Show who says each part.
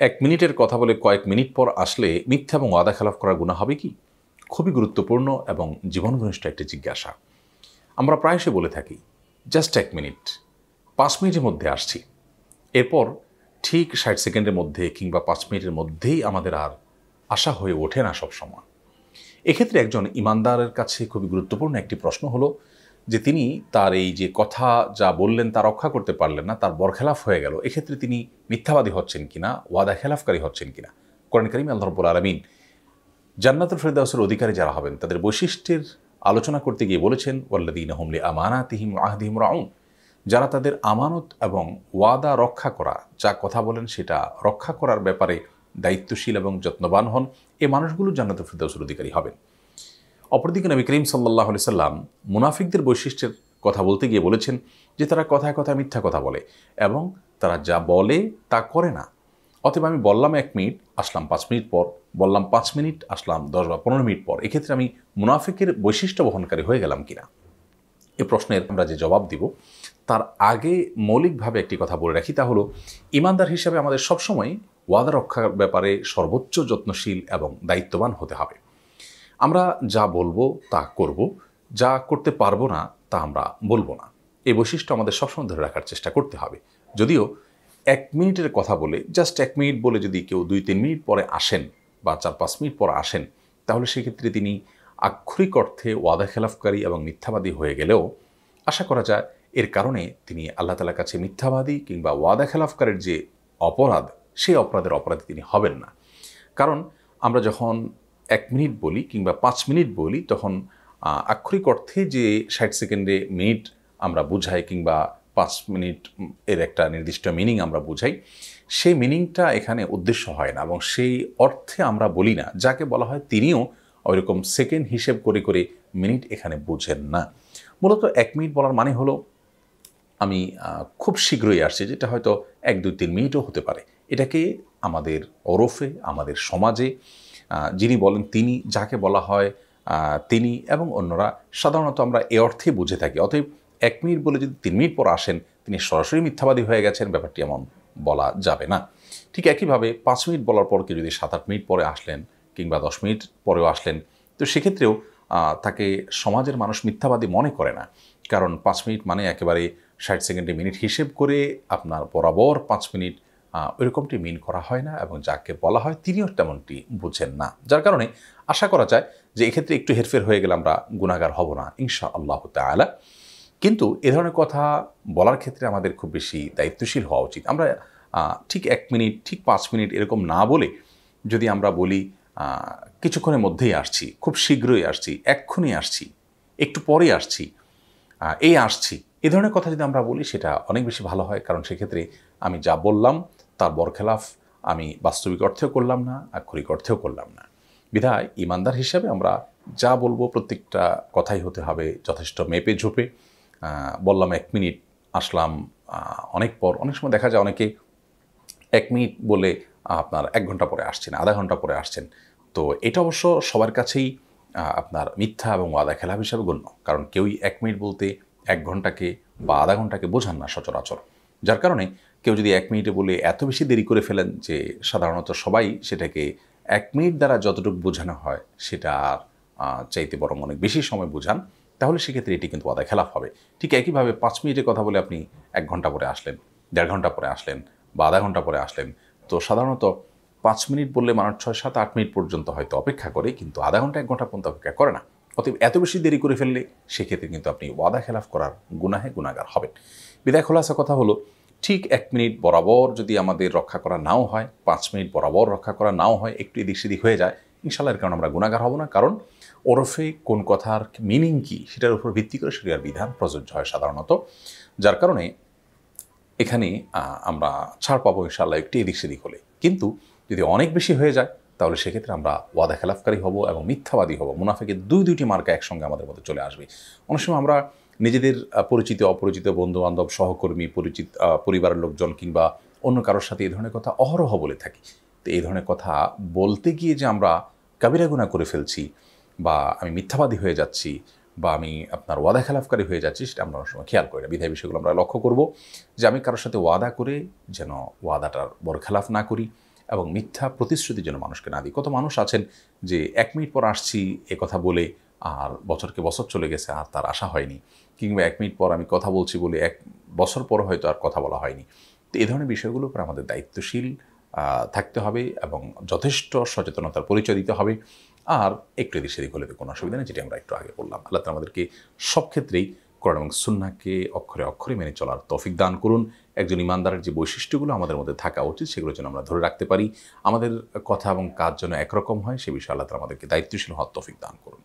Speaker 1: এক মিনিটের কথা বলে কয়েক মিনিট পর আসলে মিথ্যা এবং ওয়াদা খেলাফ করার গুনাহ হবে কি? খুবই গুরুত্বপূর্ণ এবং জীবন ঘনিষ্ঠ একটি জিজ্ঞাসা। আমরা প্রায়শই বলে থাকি, জাস্ট ১ মিনিট, ৫ মিনিটের মধ্যে আসছি। এরপর ঠিক ৬০ সেকেন্ডের মধ্যে কিংবা ৫ মিনিটের মধ্যেই আমাদের আর আশা হয়ে ওঠে না সবসময়। এক্ষেত্রে একজন ইমানদারের কাছে খুবই গুরুত্বপূর্ণ একটি প্রশ্ন হলো যে তিনি তার এই যে কথা যা বললেন তা রক্ষা করতে পারলেন না, তার বরখেলাফ হয়ে গেল। এক্ষেত্রে তিনি মিথ্যাবাদী হচ্ছেন কিনা, ওয়াদা খেলাফকারী হচ্ছেন কিনা। কোরআন কারীমে আল্লাহ রাব্বুল আলামিন জান্নাতুল ফেরদাউসের অধিকারী যারা হবেন তাদের বৈশিষ্ট্যের আলোচনা করতে গিয়ে বলেছেন, ওয়াল্লাযীনা হুম লিআমানাতিহিম ওয়া আহদিহিম রাউন, যারা তাদের আমানত এবং ওয়াদা রক্ষা করা, যা কথা বলেন সেটা রক্ষা করার ব্যাপারে দায়িত্বশীল এবং যত্নবান হন, এই মানুষগুলো জান্নাতুল ফেরদাউসের অধিকারী হবেন। অপরদিকে নবী করিম সাল্লাল্লাহু আলাইহি সাল্লাম মুনাফিকদের বৈশিষ্ট্যের কথা বলতে গিয়ে বলেছেন যে তারা কথায় কথায় মিথ্যা কথা বলে এবং তারা যা বলে তা করে না। অতএব আমি বললাম ১ মিনিট, আসলাম ৫ মিনিট পর, বললাম ৫ মিনিট, আসলাম ১০ বা ১৫ মিনিট পর। এক্ষেত্রে আমি মুনাফিকের বৈশিষ্ট্য বহনকারী হয়ে গেলাম কিনা? এ প্রশ্নের আমরা যে জবাব দিব তার আগে মৌলিকভাবে একটি কথা বলে রাখি, তা হলো ইমানদার হিসাবে আমাদের সবসময় ওয়াদা রক্ষার ব্যাপারে সর্বোচ্চ যত্নশীল এবং দায়িত্ববান হতে হবে। আমরা যা বলবো তা করব, যা করতে পারবো না তা আমরা বলবো না। এই বৈশিষ্ট্য আমাদের সবসময় ধরে রাখার চেষ্টা করতে হবে। যদিও ১ মিনিটের কথা বলে, জাস্ট ১ মিনিট বলে যদি কেউ ২-৩ মিনিট পরে আসেন বা ৪-৫ মিনিট পরে আসেন, তাহলে সেক্ষেত্রে তিনি আক্ষরিক অর্থে ওয়াদা খেলাফকারী এবং মিথ্যাবাদী হয়ে গেলেও আশা করা যায় এর কারণে তিনি আল্লাহ তাআলার কাছে মিথ্যাবাদী কিংবা ওয়াদা খেলাফকারীর যে অপরাধ, সেই অপরাধের অপরাধী তিনি হবেন না। কারণ আমরা যখন ১ মিনিট বলি কিংবা ৫ মিনিট বলি, তখন আক্ষরিক অর্থে যে ৬০ সেকেন্ডে মিনিট আমরা বুঝাই কিংবা ৫ মিনিট এর একটা নির্দিষ্ট মিনিং আমরা বুঝাই, সেই মিনিংটা এখানে উদ্দেশ্য হয় না এবং সেই অর্থে আমরা বলি না। যাকে বলা হয় তিনিও ওইরকম সেকেন্ড হিসেব করে করে মিনিট এখানে বুঝেন না। মূলত ১ মিনিট বলার মানে হলো আমি খুব শীঘ্রই আসছি, যেটা হয়তো ১, ২, ৩ মিনিটও হতে পারে। এটাকে আমাদের ওরফে, আমাদের সমাজে যিনি বলেন তিনি, যাকে বলা হয় তিনি এবং অন্যরা, সাধারণত আমরা এ অর্থে বুঝে থাকি। অতএব ১ মিনিট বলে যদি ৩ মিনিট পর আসেন, তিনি সরাসরি মিথ্যাবাদী হয়ে গেছেন, ব্যাপারটি এমন বলা যাবে না। ঠিক একইভাবে ৫ মিনিট বলার পর কেউ যদি ৭-৮ মিনিট পরে আসলেন কিংবা ১০ মিনিট পরেও আসলেন, তো সেক্ষেত্রেও তাকে সমাজের মানুষ মিথ্যাবাদী মনে করে না। কারণ ৫ মিনিট মানে একেবারে ৬০ সেকেন্ডে মিনিট হিসেব করে আপনার বরাবর ৫ মিনিট ওইরকমটি মিন করা হয় না এবং যাকে বলা হয় তিনিও তেমনটি বুঝেন না। যার কারণে আশা করা যায় যে এক্ষেত্রে একটু হেরফের হয়ে গেলে আমরা গুনাহগার হব না ইনশাআল্লাহু তাআলা। কিন্তু এ ধরনের কথা বলার ক্ষেত্রে আমাদের খুব বেশি দায়িত্বশীল হওয়া উচিত। আমরা ঠিক ১ মিনিট, ঠিক ৫ মিনিট এরকম না বলে যদি আমরা বলি কিছুক্ষণের মধ্যেই আসছি, খুব শীঘ্রই আসছি, এক্ষুনি আসছি, একটু পরেই আসছি, এই আসছি, এ ধরনের কথা যদি আমরা বলি সেটা অনেক বেশি ভালো হয়। কারণ সেক্ষেত্রে আমি যা বললাম তার বরখেলাফ আমি বাস্তবিক অর্থেও করলাম না, আক্ষরিক অর্থেও করলাম না। বিধায় ইমানদার হিসাবে আমরা যা বলবো প্রত্যেকটা কথাই হতে হবে যথেষ্ট মেপে ঝোপে। বললাম ১ মিনিট, আসলাম অনেক পর। অনেক সময় দেখা যায় অনেকে ১ মিনিট বলে আপনার ১ ঘন্টা পরে আসছেন, আধা ঘন্টা পরে আসছেন। তো এটা অবশ্য সবার কাছেই আপনার মিথ্যা এবং ওয়াদা খেলাফ হিসাবে গণ্য। কারণ কেউই ১ মিনিট বলতে ১ ঘন্টাকে বা আধা ঘন্টাকে বোঝান না সচরাচর। যার কারণে কেউ যদি ১ মিনিটে বলে এত বেশি দেরি করে ফেলেন যে সাধারণত সবাই সেটাকে ১ মিনিট দ্বারা যতটুকু বোঝানো হয় সেটা চাইতে বরং অনেক বেশি সময় বোঝান, তাহলে সেক্ষেত্রে এটি কিন্তু ওয়াদা খেলাফ হবে। ঠিক একইভাবে ৫ মিনিটের কথা বলে আপনি ১ ঘন্টা পরে আসলেন, ১.৫ ঘন্টা পরে আসলেন বা আধা ঘন্টা পরে আসলেন। তো সাধারণত ৫ মিনিট বললে মানুষ ৬, ৭, ৮ মিনিট পর্যন্ত হয়তো অপেক্ষা করে, কিন্তু আধা ঘন্টা ১ ঘন্টা পর্যন্ত অপেক্ষা করে না। অতএব এত বেশি দেরি করে ফেললে সেক্ষেত্রে কিন্তু আপনি ওয়াদা খেলাফ করার গুনাহে গুনাহগার হবেন। বিদায় খোলাসা কথা হলো, ঠিক ১ মিনিট বরাবর যদি আমাদের রক্ষা করা নাও হয়, ৫ মিনিট বরাবর রক্ষা করা নাও হয়, একটু এদিক সেদিক হয়ে যায়, ইনশাআল্লাহ এর কারণে আমরা গুনাহগার হব না। কারণ ওরফে কোন কথার মিনিং কী সেটার উপর ভিত্তি করে শরিয়ার বিধান প্রযোজ্য হয় সাধারণত। যার কারণে এখানে আমরা ছাড় পাবো ইনশাআল্লাহ একটু এদিক সেদিক হলে। কিন্তু যদি অনেক বেশি হয়ে যায় তাহলে সেক্ষেত্রে আমরা ওয়াদা খেলাফকারী হব এবং মিথ্যাবাদী হব। মুনাফিকের দুইটি মার্কা একসঙ্গে আমাদের মধ্যে চলে আসবে। অনেক সময় আমরা নিজেদের পরিচিত অপরিচিত বন্ধুবান্ধব, সহকর্মী, পরিবারের লোকজন কিংবা অন্য কারোর সাথে এই ধরনের কথা অহরহ বলে থাকি। তো এই ধরনের কথা বলতে গিয়ে যে আমরা কাবিরা গুনাহ করে ফেলছি বা আমি মিথ্যাবাদী হয়ে যাচ্ছি বা আমি আপনার ওয়াদা খেলাফকারী হয়ে যাচ্ছি, সেটা আমরা অনেক সময় খেয়াল করি না। বিধায় বিষয়গুলো আমরা লক্ষ্য করব যে আমি কারোর সাথে ওয়াদা করে যেন ওয়াদাটার বরখেলাফ না করি এবং মিথ্যা প্রতিশ্রুতি যেন মানুষকে না দিই। কত মানুষ আছেন যে 1 মিনিট পর আসছি এ কথা বলে আর বছরকে বছর চলে গেছে আর তার আশা হয়নি, কিংবা 1 মিনিট পর আমি কথা বলছি বলে 1 বছর পর হয়তো আর কথা বলা হয়নি। তো এই ধরনের বিষয়গুলোর উপর আমাদের দায়িত্বশীল থাকতে হবে এবং যথেষ্ট সচেতনতার পরিচয় দিতে হবে। আর একটু এদিক সেদিক হলে তো কোনো অসুবিধা নেই, যেটি আমরা একটু আগে বললাম। আল্লাহ তাআলা আমাদেরকে সব ক্ষেত্রেই কোরআন এবং সুন্নাহকে অক্ষরে অক্ষরে মেনে চলার তৌফিক দান করুন। একজন ইমানদারের যে বৈশিষ্ট্যগুলো আমাদের মধ্যে থাকা উচিত সেগুলো যেন আমরা ধরে রাখতে পারি, আমাদের কথা এবং কাজ যেন একরকম হয়, সে বিষয়ে আল্লাহ তাআলা আমাদেরকে দায়িত্বশীল হওয়ার তৌফিক দান করুন।